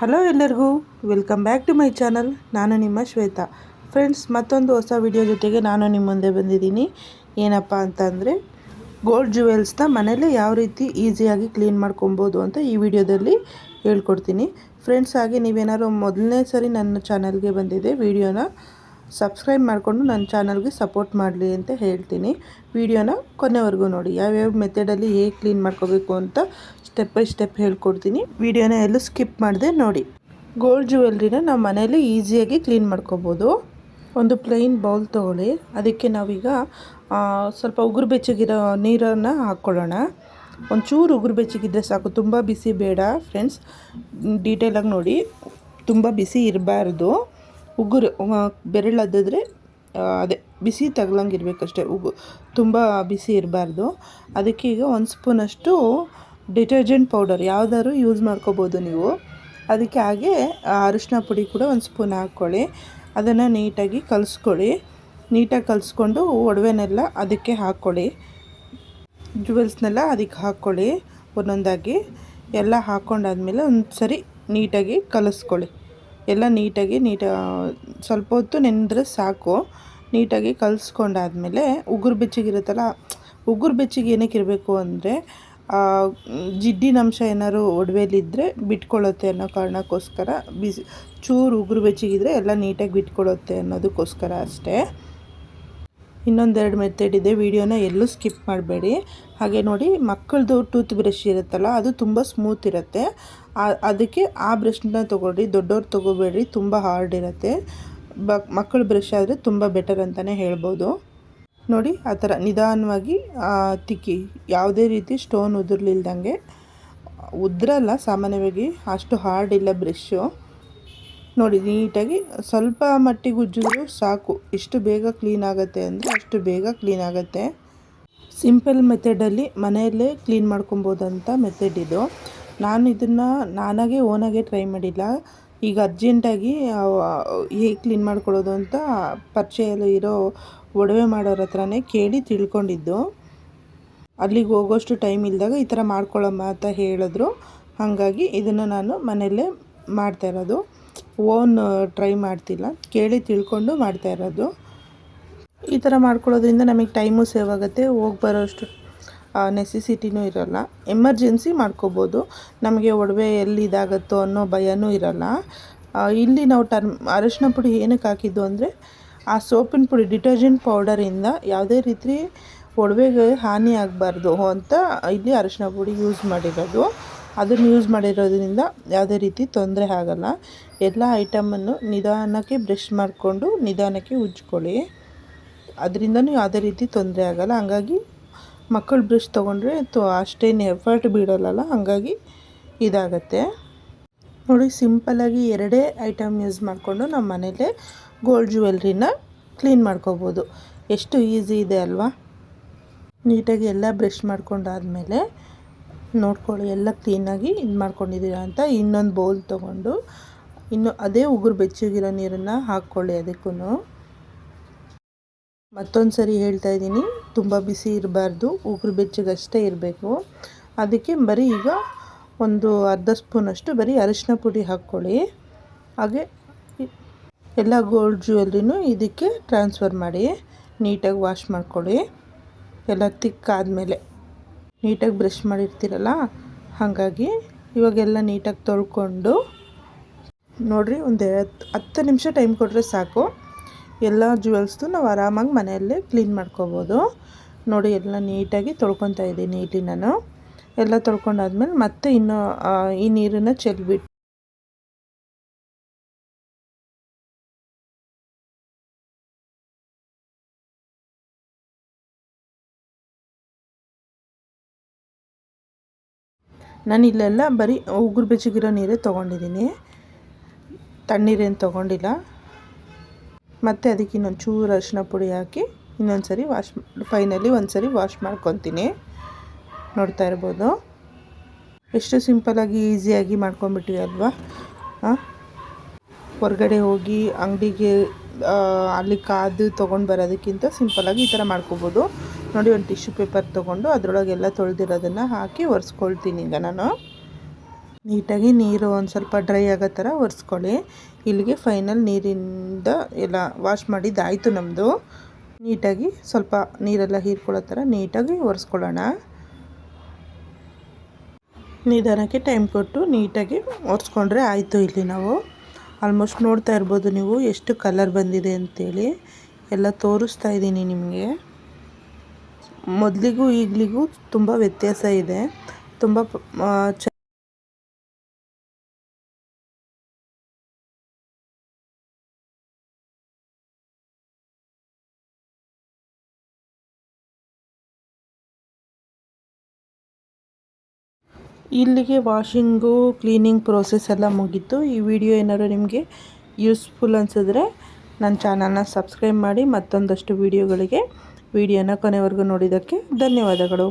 Hello ಎಲ್ಲರಿಗೂ welcome back to my channel. ನಾನು ನಿಮ್ಮ ಶ್ವೇತಾ. ಫ್ರೆಂಡ್ಸ್, ಮತ್ತೊಂದು ಹೊಸ ವಿಡಿಯೋ ಜೊತೆಗೆ ನಾನು ನಿಮ್ಮ ಮುಂದೆ ಬಂದಿದ್ದೀನಿ. ಏನಪ್ಪ ಅಂತಂದರೆ, ಗೋಲ್ಡ್ ಜುವೆಲ್ಸ್ನ ಮನೇಲಿ ಯಾವ ರೀತಿ ಈಸಿಯಾಗಿ ಕ್ಲೀನ್ ಮಾಡ್ಕೊಬೋದು ಅಂತ ಈ ವಿಡಿಯೋದಲ್ಲಿ ಹೇಳ್ಕೊಡ್ತೀನಿ. ಫ್ರೆಂಡ್ಸ್, ಹಾಗೆ ನೀವೇನಾದ್ರು ಮೊದಲನೇ ಸರಿ ನನ್ನ ಚಾನಲ್ಗೆ ಬಂದಿದೆ, ವಿಡಿಯೋನ ಸಬ್ಸ್ಕ್ರೈಬ್ ಮಾಡಿಕೊಂಡು ನನ್ನ ಚಾನಲ್ಗೆ ಸಪೋರ್ಟ್ ಮಾಡಲಿ ಅಂತ ಹೇಳ್ತೀನಿ. ವಿಡಿಯೋನ ಕೊನೆವರೆಗೂ ನೋಡಿ. ಯಾವ್ಯಾವ ಮೆಥಡಲ್ಲಿ ಹೇಗೆ ಕ್ಲೀನ್ ಮಾಡ್ಕೋಬೇಕು ಅಂತ ಸ್ಟೆಪ್ ಬೈ ಸ್ಟೆಪ್ ಹೇಳ್ಕೊಡ್ತೀನಿ. ವಿಡಿಯೋನ ಎಲ್ಲೂ ಸ್ಕಿಪ್ ಮಾಡದೆ ನೋಡಿ. ಗೋಲ್ಡ್ ಜ್ಯುವೆಲ್ರಿನ ನಾವು ಮನೇಲಿ ಈಸಿಯಾಗಿ ಕ್ಲೀನ್ ಮಾಡ್ಕೋಬೋದು. ಒಂದು ಪ್ಲೈನ್ ಬೌಲ್ ತೊಗೊಳ್ಳಿ. ಅದಕ್ಕೆ ನಾವೀಗ ಸ್ವಲ್ಪ ಉಗುರು ಬೆಚ್ಚಗಿರೋ ನೀರನ್ನು ಹಾಕ್ಕೊಳ್ಳೋಣ. ಒಂಚೂರು ಉಗುರು ಬೆಚ್ಚಗಿದ್ದರೆ ಸಾಕು, ತುಂಬ ಬಿಸಿ ಬೇಡ ಫ್ರೆಂಡ್ಸ್. ಡೀಟೇಲಾಗಿ ನೋಡಿ, ತುಂಬ ಬಿಸಿ ಇರಬಾರ್ದು. ಉಗುರು ಬೆರಳು ಅದ್ದಿದ್ರೆ ಅದೇ ಬಿಸಿ ತಗ್ಲಂಗಿರ್ಬೇಕಷ್ಟೇ, ತುಂಬ ಬಿಸಿ ಇರಬಾರ್ದು. ಅದಕ್ಕೆ ಈಗ 1 ಸ್ಪೂನಷ್ಟು ಡಿಟರ್ಜೆಂಟ್ ಪೌಡರ್ ಯಾವುದಾದ್ರು ಯೂಸ್ ಮಾಡ್ಕೋಬೋದು ನೀವು. ಅದಕ್ಕೆ ಹಾಗೆ ಅರಿಶಿನ ಪುಡಿ ಕೂಡ 1 ಸ್ಪೂನ್ ಹಾಕ್ಕೊಳ್ಳಿ. ಅದನ್ನು ನೀಟಾಗಿ ಕಲಿಸ್ಕೊಳ್ಳಿ. ನೀಟಾಗಿ ಕಲಿಸ್ಕೊಂಡು ಒಡವೆನೆಲ್ಲ ಅದಕ್ಕೆ ಹಾಕ್ಕೊಳ್ಳಿ. ಜುವೆಲ್ಸ್ನೆಲ್ಲ ಅದಕ್ಕೆ ಹಾಕ್ಕೊಳ್ಳಿ. ಒಂದೊಂದಾಗಿ ಎಲ್ಲ ಹಾಕ್ಕೊಂಡಾದ್ಮೇಲೆ ಒಂದು ಸರಿ ನೀಟಾಗಿ ಕಲಿಸ್ಕೊಳ್ಳಿ. ಎಲ್ಲ ನೀಟಾಗಿ ಸ್ವಲ್ಪ ಹೊತ್ತು ನೆನೆದ್ರೆ ಸಾಕು. ನೀಟಾಗಿ ಕಲಿಸ್ಕೊಂಡಾದ್ಮೇಲೆ ಉಗುರು ಬೆಚ್ಚಗಿರುತ್ತಲ್ಲ, ಉಗುರು ಬೆಚ್ಚಗೆ ಏನಕ್ಕೆ ಇರಬೇಕು ಅಂದರೆ, ಜಿಡ್ಡಿನ ಅಂಶ ಏನಾದ್ರು ಒಡವೆಲಿದ್ದರೆ ಬಿಟ್ಕೊಳ್ಳುತ್ತೆ ಅನ್ನೋ ಕಾರಣಕ್ಕೋಸ್ಕರ. ಚೂರು ಉಗುರು ಬೆಚ್ಚಗಿದ್ರೆ ಎಲ್ಲ ನೀಟಾಗಿ ಬಿಟ್ಕೊಳ್ಳುತ್ತೆ ಅನ್ನೋದಕ್ಕೋಸ್ಕರ ಅಷ್ಟೇ. ಇನ್ನೊಂದೆರಡು ಮೆಥಡ್ ಇದೆ, ವಿಡಿಯೋನ ಎಲ್ಲೂ ಸ್ಕಿಪ್ ಮಾಡಬೇಡಿ. ಹಾಗೆ ನೋಡಿ, ಮಕ್ಕಳದು ಟೂತ್ ಬ್ರಷ್ ಇರುತ್ತಲ್ಲ, ಅದು ತುಂಬ ಸ್ಮೂತ್ ಇರುತ್ತೆ. ಅದಕ್ಕೆ ಆ ಬ್ರಷ್ನ ತೊಗೊಳ್ರಿ, ದೊಡ್ಡವ್ರು ತೊಗೋಬೇಡ್ರಿ, ತುಂಬ ಹಾರ್ಡ್ ಇರುತ್ತೆ. ಮಕ್ಕಳ ಬ್ರಷ್ ಆದರೆ ತುಂಬ ಬೆಟರ್ ಅಂತಲೇ ಹೇಳ್ಬೋದು. ನೋಡಿ, ಆ ಥರ ನಿಧಾನವಾಗಿ ತಿಕ್ಕಿ, ಯಾವುದೇ ರೀತಿ ಸ್ಟೋನ್ ಉದುರ್ಲಿಲ್ದಂಗೆ. ಉದ್ರಲ್ಲ ಸಾಮಾನ್ಯವಾಗಿ, ಅಷ್ಟು ಹಾರ್ಡ್ ಇಲ್ಲ ಬ್ರಷ್ಷು. ನೋಡಿ, ನೀಟಾಗಿ ಸ್ವಲ್ಪ ಮಟ್ಟಿಗೆ ಉಜ್ಜಿದ್ರು ಸಾಕು. ಎಷ್ಟು ಬೇಗ ಕ್ಲೀನ್ ಆಗುತ್ತೆ ಅಂದರೆ ಅಷ್ಟು ಬೇಗ ಕ್ಲೀನ್ ಆಗುತ್ತೆ. ಸಿಂಪಲ್ ಮೆಥಡಲ್ಲಿ ಮನೆಯಲ್ಲೇ ಕ್ಲೀನ್ ಮಾಡ್ಕೊಬೋದಂಥ ಮೆಥಡ್ ಇದು. ನಾನು ಇದನ್ನು ನಾನಾಗೆ ಓನಾಗೆ ಟ್ರೈ ಮಾಡಿಲ್ಲ. ಈಗ ಅರ್ಜೆಂಟಾಗಿ ಹೇಗೆ ಕ್ಲೀನ್ ಮಾಡ್ಕೊಳ್ಳೋದು ಅಂತ ಪರಿಚಯ ಇರೋ ಒಡವೆ ಮಾಡೋರ ಹತ್ರನೇ ಕೇಳಿ ತಿಳ್ಕೊಂಡಿದ್ದು. ಅಲ್ಲಿಗೆ ಹೋಗೋಷ್ಟು ಟೈಮ್ ಇಲ್ಲದಾಗ ಈ ಥರ ಮಾಡ್ಕೊಳ್ಳಮ್ಮ ಅಂತ ಹೇಳಿದ್ರು. ಹಾಗಾಗಿ ಇದನ್ನು ನಾನು ಮನೆಯಲ್ಲೇ ಮಾಡ್ತಾಯಿರೋದು. ಓನ್ ಟ್ರೈ ಮಾಡ್ತಿಲ್ಲ, ಕೇಳಿ ತಿಳ್ಕೊಂಡು ಮಾಡ್ತಾಯಿರೋದು. ಈ ಥರ ಮಾಡ್ಕೊಳ್ಳೋದ್ರಿಂದ ನಮಗೆ ಟೈಮು ಸೇವ್ ಆಗುತ್ತೆ, ಹೋಗಿ ಬರೋಷ್ಟು ನೆಸೆಸಿಟಿನೂ ಇರೋಲ್ಲ. ಎಮರ್ಜೆನ್ಸಿ ಮಾಡ್ಕೋಬೋದು, ನಮಗೆ ಒಡವೆ ಎಲ್ಲಿ ಇದಾಗುತ್ತೋ ಅನ್ನೋ ಭಯನೂ ಇರೋಲ್ಲ. ಇಲ್ಲಿ ನಾವು ಅರಿಶಿನ ಪುಡಿ ಏನಕ್ಕೆ ಹಾಕಿದ್ದು ಅಂದರೆ, ಆ ಸೋಪಿನ ಪುಡಿ ಡಿಟರ್ಜೆಂಟ್ ಪೌಡರಿಂದ ಯಾವುದೇ ರೀತಿ ಒಡವೆಗೆ ಹಾನಿ ಆಗಬಾರ್ದು ಅಂತ ಇಲ್ಲಿ ಅರಿಶಿನ ಪುಡಿ ಯೂಸ್ ಮಾಡಿರೋದು. ಅದನ್ನು ಯೂಸ್ ಮಾಡಿರೋದ್ರಿಂದ ಯಾವುದೇ ರೀತಿ ತೊಂದರೆ ಆಗೋಲ್ಲ. ಎಲ್ಲ ಐಟಮನ್ನು ನಿಧಾನಕ್ಕೆ ಬ್ರಷ್ ಮಾಡಿಕೊಂಡು ನಿಧಾನಕ್ಕೆ ಉಜ್ಕೊಳ್ಳಿ. ಅದರಿಂದನೂ ಯಾವುದೇ ರೀತಿ ತೊಂದರೆ ಆಗೋಲ್ಲ. ಹಂಗಾಗಿ ಮಕ್ಕಳ ಬ್ರಷ್ ತೊಗೊಂಡ್ರೆ ಅಷ್ಟೇನು ಎಫರ್ಟ್ ಬೀಳೋಲ್ಲ, ಹಾಗಾಗಿ ಇದಾಗತ್ತೆ. ನೋಡಿ, ಸಿಂಪಲ್ಲಾಗಿ 2 ಐಟಮ್ ಯೂಸ್ ಮಾಡಿಕೊಂಡು ನಮ್ಮ ಮನೇಲೇ ಗೋಲ್ಡ್ ಜ್ಯುವೆಲ್ರಿನ ಕ್ಲೀನ್ ಮಾಡ್ಕೋಬೋದು. ಎಷ್ಟು ಈಸಿ ಇದೆ ಅಲ್ವಾ? ನೀಟಾಗಿ ಎಲ್ಲ ಬ್ರಷ್ ಮಾಡ್ಕೊಂಡಾದ್ಮೇಲೆ ನೋಡ್ಕೊಳ್ಳಿ, ಎಲ್ಲ ಕ್ಲೀನಾಗಿ ಇದು ಮಾಡ್ಕೊಂಡಿದ್ದೀರಾ ಅಂತ. ಇನ್ನೊಂದು ಬೌಲ್ ತೊಗೊಂಡು ಅದೇ ಉಗುರು ಬೆಚ್ಚಗಿರೋ ನೀರನ್ನು ಹಾಕ್ಕೊಳ್ಳಿ. ಅದಕ್ಕೂ ಮತ್ತೊಂದು ಸರಿ ಹೇಳ್ತಾ ಇದ್ದೀನಿ, ತುಂಬ ಬಿಸಿ ಇರಬಾರ್ದು, ಉಗುರು ಬೆಚ್ಚಗಷ್ಟೇ ಇರಬೇಕು. ಅದಕ್ಕೆ ಬರೀ ಈಗ ಒಂದು ಅರ್ಧ ಸ್ಪೂನಷ್ಟು ಬರೀ ಅರಿಶಿನ ಪುಡಿ ಹಾಕ್ಕೊಳ್ಳಿ. ಹಾಗೆ ಎಲ್ಲ ಗೋಲ್ಡ್ ಜ್ಯುವೆಲ್ರಿನೂ ಇದಕ್ಕೆ ಟ್ರಾನ್ಸ್ಫರ್ ಮಾಡಿ ನೀಟಾಗಿ ವಾಶ್ ಮಾಡ್ಕೊಳ್ಳಿ. ಎಲ್ಲ ತಿಕ್ಕಾದಮೇಲೆ ನೀಟಾಗಿ ಬ್ರಷ್ ಮಾಡಿರ್ತೀರಲ್ಲ, ಹಾಗಾಗಿ ಇವಾಗೆಲ್ಲ ನೀಟಾಗಿ ತೊಳ್ಕೊಂಡು ನೋಡಿರಿ, ಒಂದು 10 ನಿಮಿಷ ಟೈಮ್ ಕೊಟ್ಟರೆ ಸಾಕು. ಎಲ್ಲ ಜ್ಯುವೆಲ್ಸ್ದು ನಾವು ಆರಾಮಾಗಿ ಮನೆಯಲ್ಲೇ ಕ್ಲೀನ್ ಮಾಡ್ಕೋಬೋದು. ನೋಡಿ, ಎಲ್ಲ ನೀಟಾಗಿ ತೊಳ್ಕೊತಾ ಇದ್ದೀನಿ ಇಲ್ಲಿ ನಾನು. ಎಲ್ಲ ತೊಳ್ಕೊಂಡಾದ್ಮೇಲೆ ಮತ್ತೆ ಇನ್ನು ಈ ನೀರನ್ನು ಚೆಲ್ಬಿಟ್ಟು ನಾನು ಇಲ್ಲೆಲ್ಲ ಬರೀ ಉಗುರು ಬೆಚ್ಚಗಿರೋ ನೀರೇ ತೊಗೊಂಡಿದ್ದೀನಿ, ತಣ್ಣೀರೇನು ತೊಗೊಂಡಿಲ್ಲ. ಮತ್ತು ಅದಕ್ಕೆ ಇನ್ನೊಂದು ಚೂರು ಅರಿಶಿನ ಪುಡಿ ಹಾಕಿ ಇನ್ನೊಂದು ಸರಿ ಫೈನಲಿ ಒಂದು ಸರಿ ವಾಶ್ ಮಾಡ್ಕೊತೀನಿ. ನೋಡ್ತಾ ಇರ್ಬೋದು, ಎಷ್ಟು ಸಿಂಪಲ್ಲಾಗಿ ಈಸಿಯಾಗಿ ಮಾಡ್ಕೊಂಬಿಟ್ಟಿವಿ ಅಲ್ವಾ? ಹೊರಗಡೆ ಹೋಗಿ ಅಂಗಡಿಗೆ ಅಲ್ಲಿ ಕಾದು ತೊಗೊಂಡು ಬರೋದಕ್ಕಿಂತ ಸಿಂಪಲ್ಲಾಗಿ ಈ ಥರ ಮಾಡ್ಕೋಬೋದು. ನೋಡಿ, ಒಂದು ಟಿಶ್ಯೂ ಪೇಪರ್ ತೊಗೊಂಡು ಅದರೊಳಗೆಲ್ಲ ತೊಳೆದಿರೋದನ್ನು ಹಾಕಿ ಒರೆಸ್ಕೊಳ್ತೀನಿ ಈಗ ನಾನು. ನೀಟಾಗಿ ನೀರು ಒಂದು ಸ್ವಲ್ಪ ಡ್ರೈ ಆಗೋ ಥರ ಒರೆಸ್ಕೊಳ್ಳಿ. ಇಲ್ಲಿಗೆ ಫೈನಲ್ ನೀರಿಂದ ಎಲ್ಲ ವಾಶ್ ಮಾಡಿದ್ದಾಯಿತು ನಮ್ಮದು. ನೀಟಾಗಿ ಸ್ವಲ್ಪ ನೀರೆಲ್ಲ ಹೀರ್ಕೊಳ್ಳೋ ಥರ ನೀಟಾಗಿ ಒರೆಸ್ಕೊಳ್ಳೋಣ. ನಿಧಾನಕ್ಕೆ ಟೈಮ್ ಕೊಟ್ಟು ನೀಟಾಗಿ ಒರೆಸ್ಕೊಂಡ್ರೆ ಆಯಿತು. ಇಲ್ಲಿ ನಾವು ಆಲ್ಮೋಸ್ಟ್ ನೋಡ್ತಾ ಇರ್ಬೋದು ನೀವು ಎಷ್ಟು ಕಲರ್ ಬಂದಿದೆ ಅಂತೇಳಿ. ಎಲ್ಲ ತೋರಿಸ್ತಾ ಇದ್ದೀನಿ ನಿಮಗೆ. ಮೊದಲಿಗೂ ಈಗಲಿಗೂ ತುಂಬ ವ್ಯತ್ಯಾಸ ಇದೆ. ತುಂಬ ಇಲ್ಲಿಗೆ ವಾಷಿಂಗು ಕ್ಲೀನಿಂಗ್ ಪ್ರೋಸೆಸ್ ಎಲ್ಲ ಮುಗೀತು. ಈ ವಿಡಿಯೋ ಏನಾದ್ರು ನಿಮಗೆ ಯೂಸ್ಫುಲ್ ಅನಿಸಿದ್ರೆ ನನ್ನ ಚಾನಲ್ನ ಸಬ್ಸ್ಕ್ರೈಬ್ ಮಾಡಿ. ಮತ್ತೊಂದಷ್ಟು ವಿಡಿಯೋನ ಕೊನೆವರೆಗೂ ನೋಡಿದ್ದಕ್ಕೆ ಧನ್ಯವಾದಗಳು.